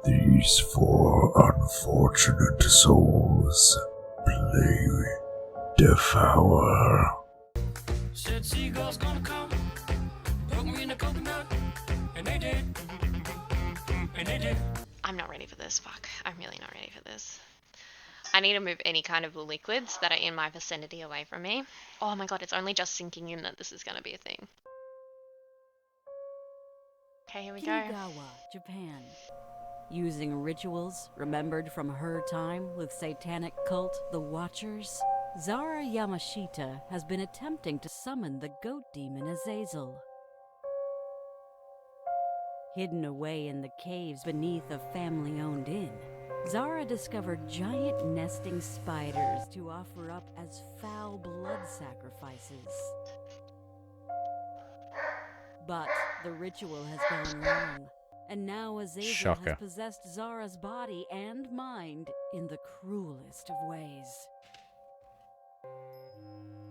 These four unfortunate souls play Devour. Said seagulls gonna come, poke me in the coconut, and they did. And they did. I'm not ready for this. Fuck. I'm really not ready for this. I need to move any kind of liquids that are in my vicinity away from me. Oh my god, it's only just sinking in that this is going to be a thing. Okay, here we go. Kinugawa, Japan. Using rituals remembered from her time with satanic cult The Watchers, Zara Yamashita has been attempting to summon the goat demon Azazel. Hidden away in the caves beneath a family-owned inn, Zara discovered giant nesting spiders to offer up as foul blood sacrifices. But the ritual has gone wrong, and now Azazel Shocker. has possessed Zara's body and mind in the cruelest of ways.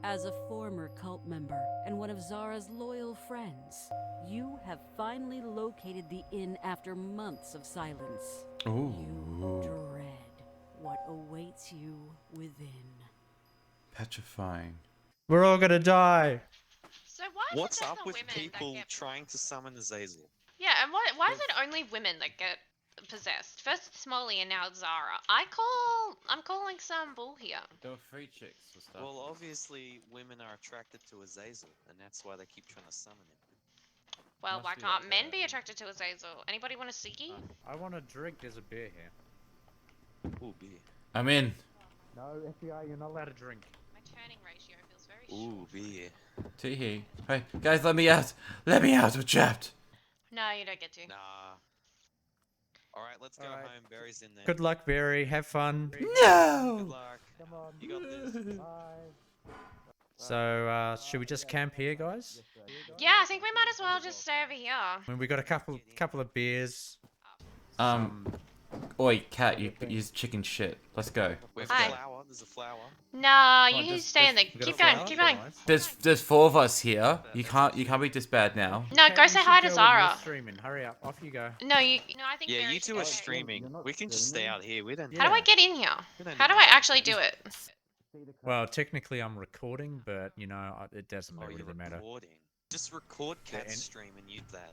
As a former cult member and one of Zara's loyal friends, you have finally located the inn after months of silence. Ooh. You dread what awaits you within. Petrifying. We're all gonna die. So why is What's it just up the with women people that get... trying to summon Azazel? Yeah, and why is it only women that get possessed? First Smolly and now Zara. I'm calling some bull here. There were 3 chicks for stuff. Well, obviously, women are attracted to Azazel, and that's why they keep trying to summon him. Well, Must why be can't like men that. be attracted to Azazel? Anybody want a Siki? I want a drink. There's a beer here. Ooh, beer. I'm in. No, FBI, you're not allowed to drink. My turning ratio feels very Ooh, short. beer. Teehee. Hey, guys, let me out. Let me out. We're trapped. No, you don't get to. Nah. Alright, let's go Alright. home. Barry's in there. Good luck, Barry. Have fun. Good No. luck. Come on. You got this. So, should we just camp here, guys? Yeah, I think we might as well just stay over here. I mean, we got a couple of beers. Oi, cat, you use chicken shit. Let's go. We have Hi. a flower. There's a flower. No, Oh, you can does- stay in there. we got a Keep going, flower? keep going. Nice. There's 4 of us here. You can't be this bad now. No, Okay, go you say should hi go to when you're Zara. streaming. Hurry up. Off you go. No, I think Yeah, Barry you should two go. are streaming. We can just stay out here. We don't. How do I get in here? we don't How need do I to- actually do it? Well, technically, I'm recording, but you know, it doesn't Oh, you're really matter. recording. Just record Cat's and- stream and mute that.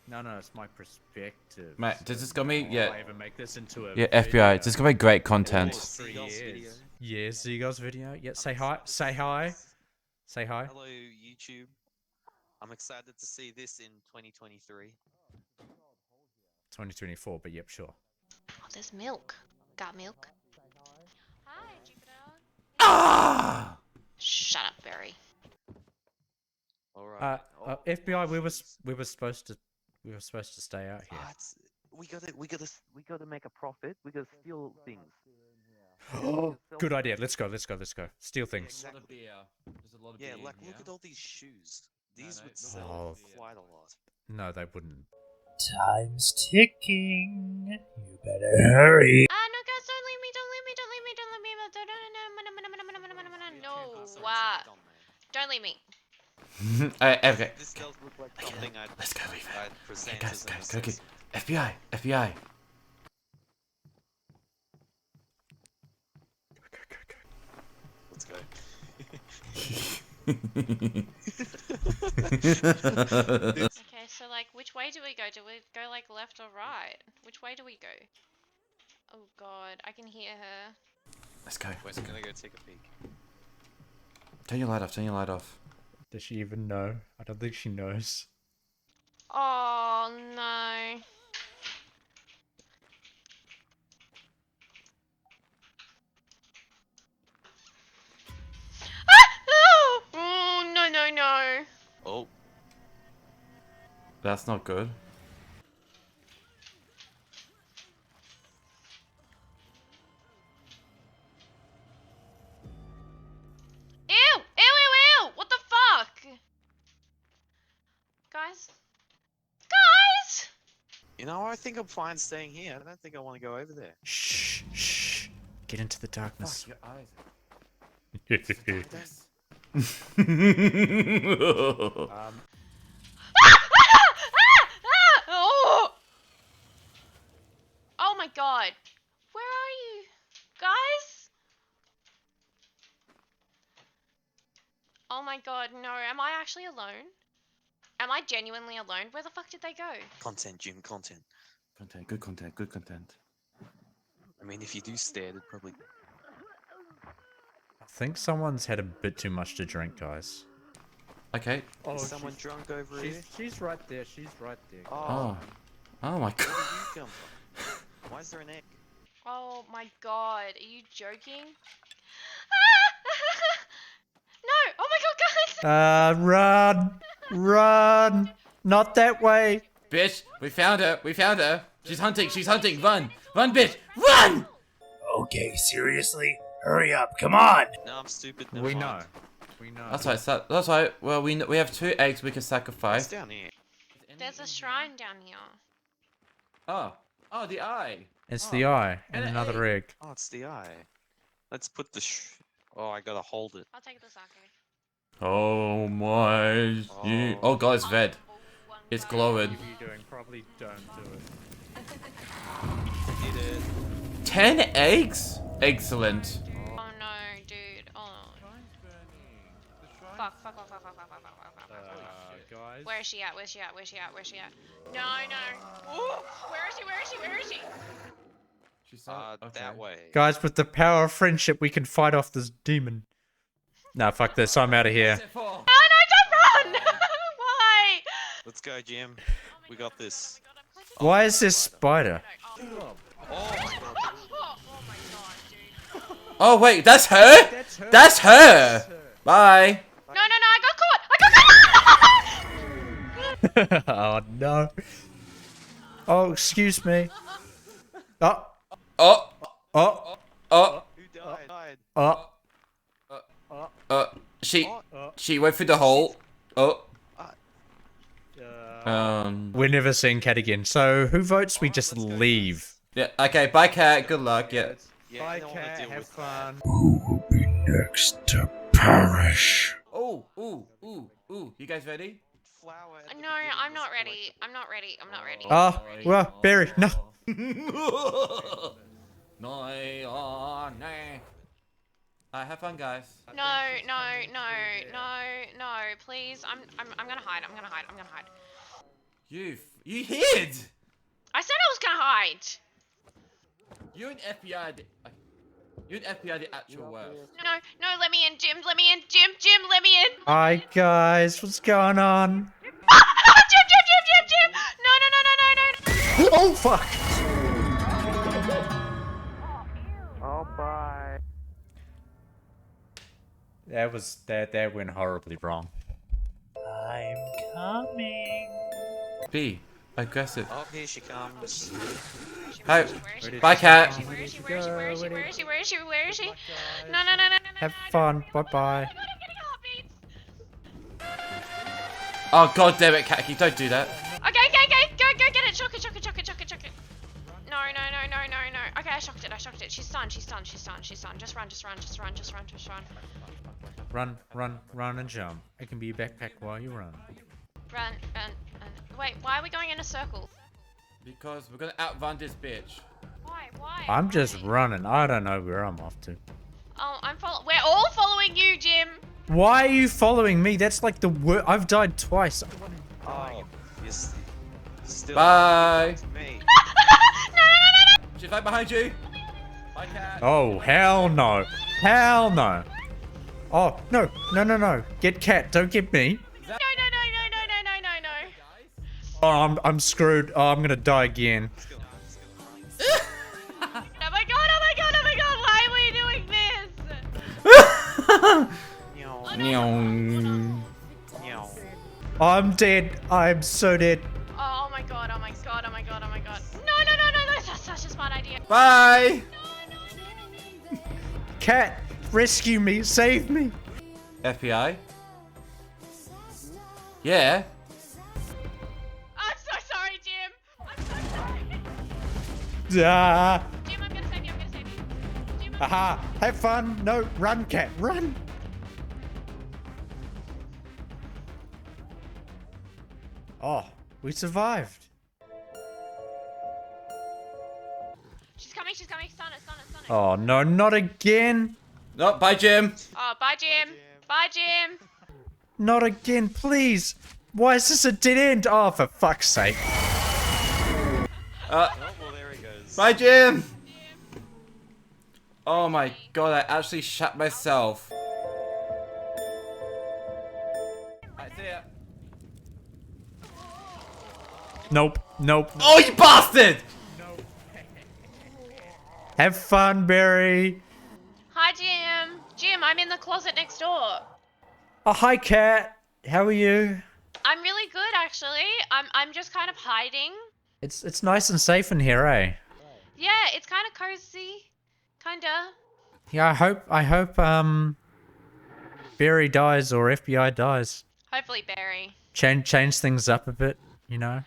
No, it's my perspective. Mate, does this got me? If I Yeah. ever make this into a Yeah, FBI. This is gonna be great content. Oh, for Seagulls years. video. Yeah, Seagulls video. Yeah, say hi. Say hi. Say hi. Hello, YouTube. I'm excited to see this in 2023. 2024, but yep, sure. Oh, there's milk. Got milk? Hi, Jupiter. Ah! Shut up, Barry. All right. FBI, we were supposed to stay out here. We gotta make a profit. We gotta steal things. Good idea. Let's go. Steal things. Exactly. There's a lot of Yeah, beer like in look here. at all these shoes. These no, would look sell at quite a lot. No, they wouldn't. Time's ticking. You better hurry. No, guys, don't leave me. Don't leave me. Okay. This does look like something Let's go, leave it. I'd Okay, present guys, as an go. assessment. FBI. Let's go. Okay, so like, which way do we go? Do we go like left or right? Which way do we go? Oh god, I can hear her. Let's go. We're just gonna go take a peek. Turn your light off. Does she even know? I don't think she knows. Oh no. Ah! No! Oh no. Oh, That's not good. Ew! What the fuck? Guys? you know, I think I'm fine staying here. I don't think I want to go over there. Shh. Get into the darkness. Your eyes. Oh! god. Where are you? Guys? Oh my god, no. Am I actually alone? Am I genuinely alone? Where the fuck did they go? Content, Jim, content. Content, good content, good content. I mean, if you do stare, they'd probably. I think someone's had a bit too much to drink, guys. Okay. Oh, Is someone drunk over here? she's right there. She's right there. Oh. Oh my Where did god. you come from? Why is there an egg? Oh my god, are you joking? No! Oh my god, guys! Run! Run! Not that way! Bitch, we found her. We found her. She's hunting. She's hunting. Run. Run, bitch. Run! Okay, seriously? Hurry up, come on! No, I'm stupid. Never We know. mind. We know. That's right. That's right. Well, we have 2 eggs we can It's sacrifice. down here. There's a shrine down here. Oh. Oh, the eye. It's the eye and And an another egg. Oh, it's the eye. Let's put the Oh, I gotta hold it. I'll take the sake. Oh my. Oh. Oh, God, it's red. One It's guy. glowing. If you're doing, probably don't do it. Did it. 10 eggs? Excellent. Oh no, dude. Oh. Fuck, fuck, fuck, fuck, fuck, fuck, fuck, fuck, fuck, fuck. Guys. Where is she at? Where's she at? Where's she at? Where's she at? No, no. Ooh, where is she? Where is she? Where is she? She's That way. Guys, with the power of friendship, we can fight off this demon. Nah, fuck this. I'm out of here. No, no, don't run! Why? Let's go, Jim. We got this. Why is this spider? Oh, Oh my god, dude. Oh, wait, that's her? That's her. Bye. No, no, no, I got caught! I got caught! Oh no. Oh, excuse me. Oh, Oh. oh, Oh. who died? oh. She went through the hole. Oh. We're never seeing Cat again. So who votes we just leave? Yeah. Okay. Bye, cat. Good luck. Yeah. Yeah, I don't wanna deal with that. Who will be next to perish? Oh. Ooh. Ooh. Ooh. You guys ready? Flower at the No, beginning I'm was not ready. collectible. I'm not ready. I'm not ready. Oh, well, Barry, no. Have fun, guys. No, no, no, no, no, please. I'm gonna hide. I'm gonna hide. I'm gonna hide. You hid. I said I was gonna hide. You're an FBI. You're an FBI the actual worst. No, no, let me in, Jim. Let me in, Jim. Jim, let me in. Hi guys, what's going on? Jim. No, no, no, no, no, no. Oh fuck! Oh, bye. That went horribly wrong. I'm coming. Be aggressive. Oh, here she comes. Hi. Where is she? Bye, cat. Where is she? Where is she? Where is she? Where is she? Where is she? Where is she? No, no, no, no, no, no. Have fun. Bye bye. I'm getting heartbeats. Oh god damn it, Kaki, don't do that. Okay, go get it. Shock it. No. Okay, I shocked it. She's stunned. Just run. Run and jump. It can be a backpack while you run. Run. Wait, why are we going in a circle? Because we're gonna outrun this bitch. Why? I'm just running. I don't know where I'm off to. Oh, we're all following you, Jim. Why are you following me? That's like the worst. I've died twice. Oh, you're still. Bye. Me. She's right behind you. Bye, cat. Oh, hell no. Hell no. Oh, no. Get Cat. Don't get me. No. Oh, I'm screwed. Oh, I'm gonna die again. Oh my god, why are we doing this? Meow. I'm dead. I'm so dead. Oh my god. No, that's such a smart idea. Bye. Cat, rescue me. Save me. FBI? Yeah. I'm so sorry, Jim. I'm so sorry. Ah. Jim, I'm gonna save you. Jim, Aha. Have fun. No, run, Cat. Run. Oh, we survived. She's coming. Stun it. Oh no, not again. No, bye, Jim. Oh, bye, Jim. Bye, Jim. Not again, please. Why is this a dead end? Oh, for fuck's sake. Oh, well, there he goes. Bye, Jim. Oh my god, I actually shot myself. Alright, see ya. Nope. Oh, you bastard! Have fun, Barry. Hi, Jim. Jim, I'm in the closet next door. Oh, hi, Cat. How are you? I'm really good, actually. I'm just kind of hiding. It's nice and safe in here, eh? Yeah, it's kind of cozy. Kinda. Yeah, I hope Barry dies or FBI dies. Hopefully, Barry. Change things up a bit, you know.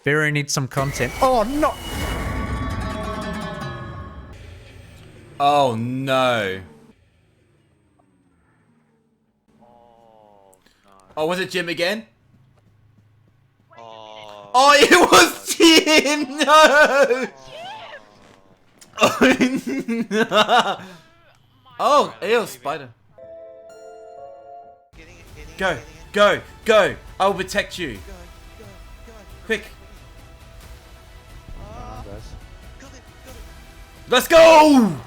Barry needs some content. Oh no! Oh no. Oh, was it Jim again? Oh, Oh, it was Jim! No! Oh, no. Oh, ew, spider. Go! I will protect you. Quick. Let's go!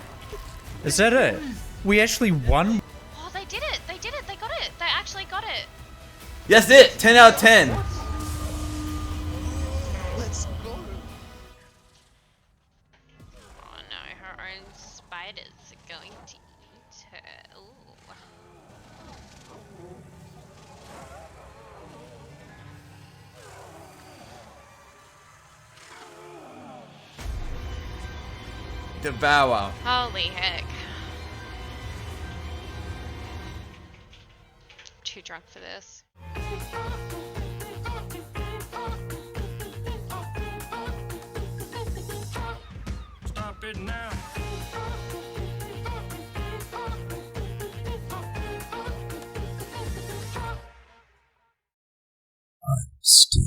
Is that it? We actually won? Oh, they did it. They got it. They actually got it. That's it. 10 out of 10. let's go. Oh no, her own spiders are going to eat her. Ooh. Devour. Holy heck. Too drunk for this. Stop it now. Still